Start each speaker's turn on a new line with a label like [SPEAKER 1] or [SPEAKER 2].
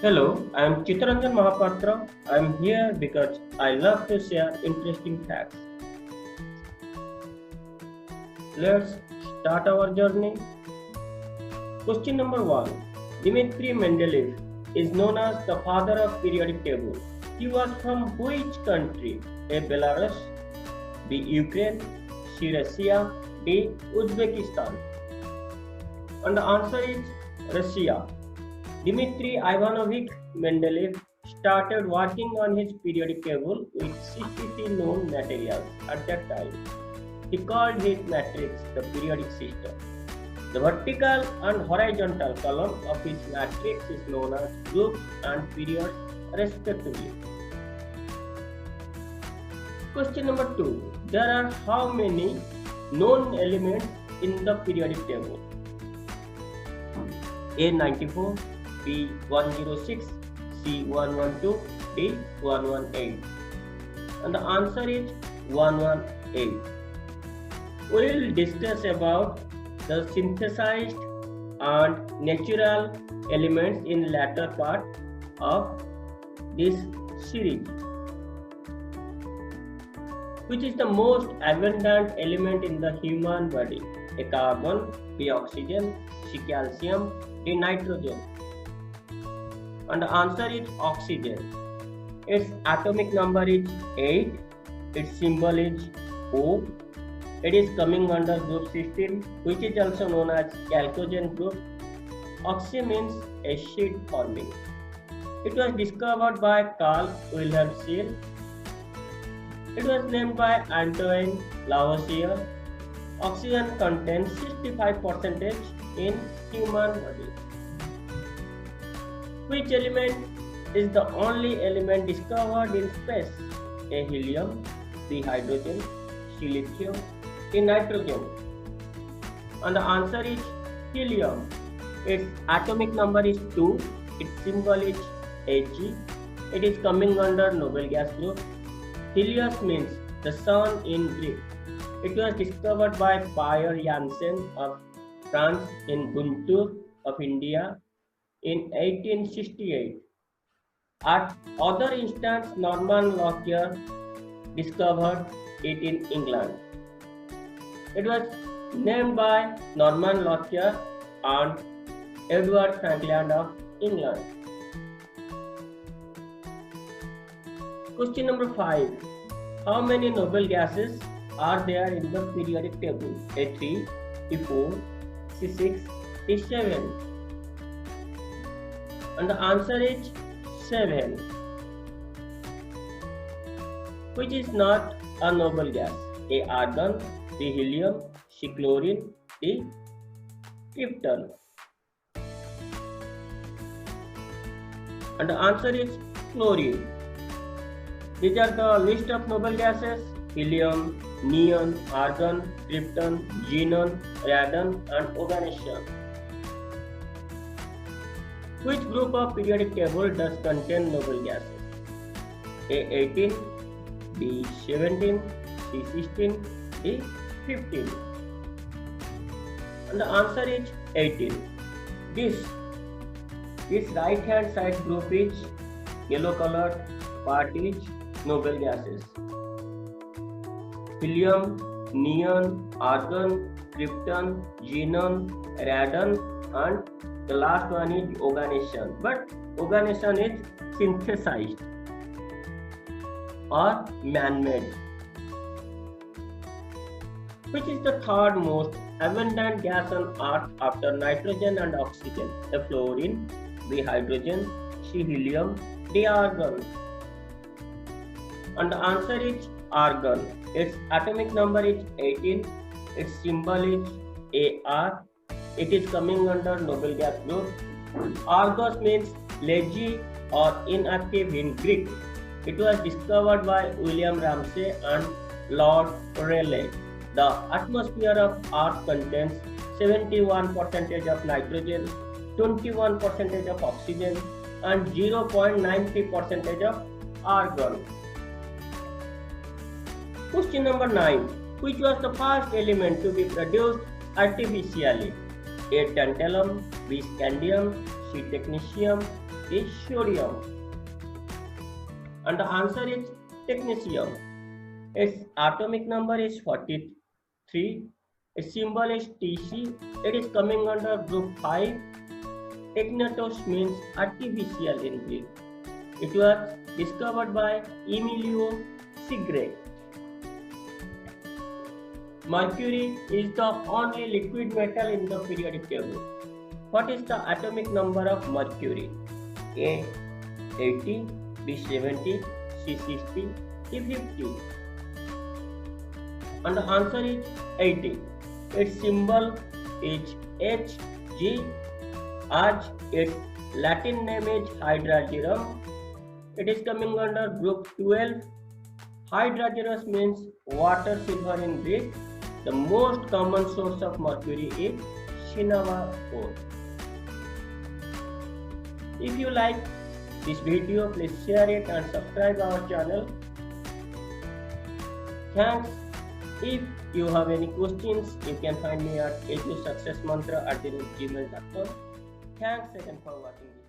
[SPEAKER 1] Hello, I am Chittaranjan Mahapatra. I am here because I love to share interesting facts. Let's start our journey. Question number 1. Dmitry Mendeleev is known as the father of periodic table. He was from which country? A. Belarus, B. Ukraine, C. Russia, D. Uzbekistan. And the answer is Russia. Dmitry Ivanovich Mendeleev started working on his periodic table with 63 known materials at that time. He called his matrix the periodic system. The vertical and horizontal column of his matrix is known as groups and periods respectively. Question number 2. There are how many known elements in the periodic table? A. 94, B. 106, C. 112, D. 118. And the answer is 118. We will discuss about the synthesized and natural elements in latter part of this series. Which is the most abundant element in the human body? A. Carbon, B. Oxygen, C. Calcium, D. Nitrogen. And the answer is oxygen. Its atomic number is 8. Its symbol is O. It is coming under group 16, which is also known as chalcogen group. Oxy means acid forming. It was discovered by Carl Wilhelm Scheele. It was named by Antoine Lavoisier. Oxygen contains 65% in human body. Which element is the only element discovered in space? A. Helium, B. Hydrogen, C. Lithium, D. Nitrogen. And the answer is helium. Its atomic number is 2. Its symbol is He. It is coming under noble gas group. Helios means the sun in Greek. It was discovered by Pierre Janssen of France in Guntur of India in 1868. At other instance, Norman Lockyer discovered it in England. It was named by Norman Lockyer and Edward Franklin of England. Question number 5. How many noble gases are there in the periodic table? A3, A4, C6, A7. And the answer is 7. Which is not a noble gas? A. Argon, B. Helium, C. Chlorine, D. Krypton. And the answer is chlorine. These are the list of noble gases: helium, neon, argon, krypton, xenon, radon, and oganesson. Which group of periodic table does contain noble gases? A. 18, B. 17, C. 16, D. 15. And the answer is 18. This right hand side group is yellow colored part is noble gases: helium, neon, argon, krypton, xenon, radon, and the last one is oganesson. But oganesson is synthesized or man-made. Which is the third most abundant gas on Earth after nitrogen and oxygen? A. Fluorine, B. Hydrogen, C. Helium, D. Argon. And the answer is argon. Its atomic number is 18. Its symbol is Ar. It is coming under noble gas group. Argos means lazy or inactive in Greek. It was discovered by William Ramsay and Lord Rayleigh. The atmosphere of Earth contains 71% of nitrogen, 21% of oxygen, and 0.93% of argon. Question number 9. Which was the first element to be produced artificially? A. Tantalum, B. Scandium, C. Technetium, is sodium. And the answer is technetium. Its atomic number is 43. Its symbol is Tc. It is coming under group 5. Technetos means artificial in Greek. It was discovered by Emilio Segrè. Mercury is the only liquid metal in the periodic table. What is the atomic number of mercury? A 80, B 70, C 60, D 50. And the answer is 80. Its symbol is Hg, as its Latin name is Hydrargyrum. It is coming under group 12. Hydrargyrus means water silver in Greek. The most common source of mercury is Shinaba ore. If you like this video, please share it and subscribe our channel. Thanks. If you have any questions, you can find me at edusuccessmantra@gmail.com. Thanks again for watching this.